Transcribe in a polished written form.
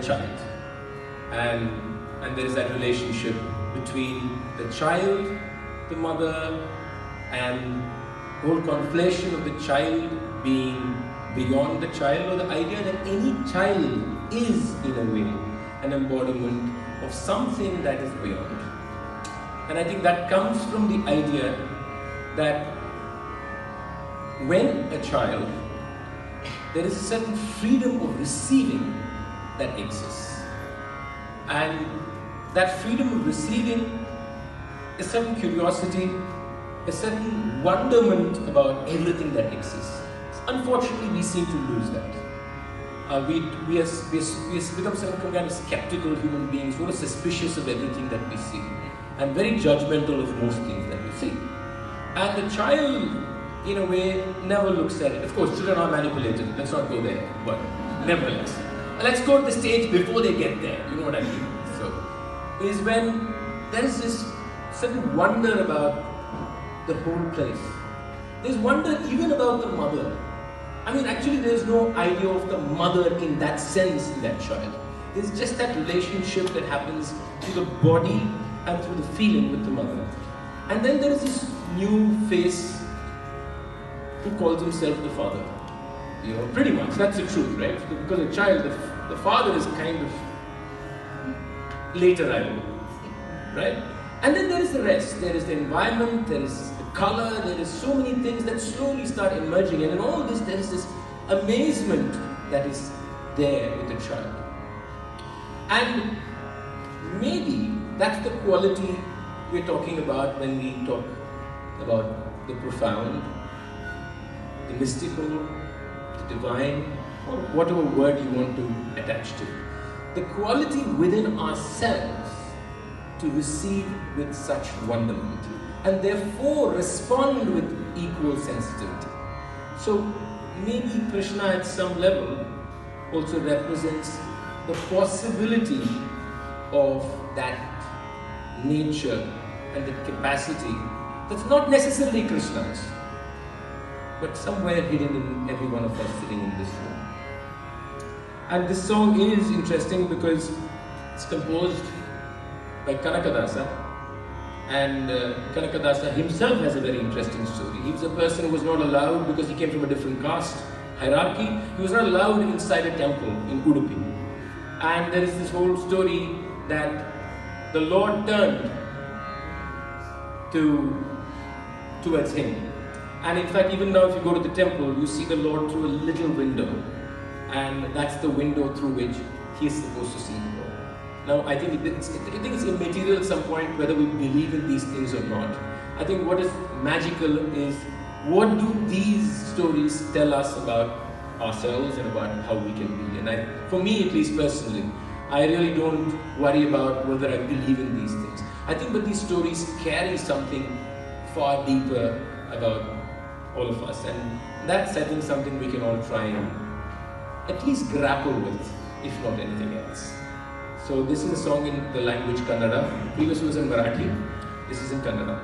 child. And there is that relationship between the child, the mother, and the whole conflation of the child being beyond the child, or the idea that any child is, in a way, an embodiment of something that is beyond. And I think that comes from the idea that when a child, there is a certain freedom of receiving that exists. And that freedom of receiving, a certain curiosity, a certain wonderment about everything that exists. Unfortunately, we seem to lose that. We become some kind of skeptical human beings who are suspicious of everything that we see and very judgmental of most things that we see. And the child, in a way, never looks at it. Of course, children are manipulated. Let's not go there, but nevertheless. Let's go to the stage before they get there. You know what I mean? So, is when there is this certain wonder about the whole place. There's wonder even about the mother. I mean, actually, there's no idea of the mother in that sense in that child. There's just that relationship that happens through the body and through the feeling with the mother. And then there is this new face who calls himself the father. You know, pretty much, that's the truth, right? Because a child, the father is kind of later arrival, right? And then there is the rest. There is the environment, there is the color, there is so many things that slowly start emerging. And in all this, there is this amazement that is there with the child. And maybe that's the quality we're talking about when we talk about the profound, the mystical, the divine, or whatever word you want to attach to. The quality within ourselves to receive with such wonderment and therefore respond with equal sensitivity. So maybe Krishna at some level also represents the possibility of that nature and the capacity that's not necessarily Krishna's, but somewhere hidden in every one of us sitting in this room. And this song is interesting because it's composed by Kanakadasa, and Kanakadasa himself has a very interesting story. He was a person who was not allowed, because he came from a different caste hierarchy, he was not allowed inside a temple in Udupi. And there is this whole story that the Lord turned towards him. And in fact, even now if you go to the temple, you see the Lord through a little window. And that's the window through which he is supposed to see the Lord. Now, I think it's immaterial at some point whether we believe in these things or not. I think what is magical is, what do these stories tell us about ourselves and about how we can be? And for me, at least personally, I really don't worry about whether I believe in these things. I think that these stories carry something far deeper about all of us. And that's, I think, something we can all try and at least grapple with, if not anything else. So this is a song in the language Kannada. Previous was in Marathi. This is in Kannada.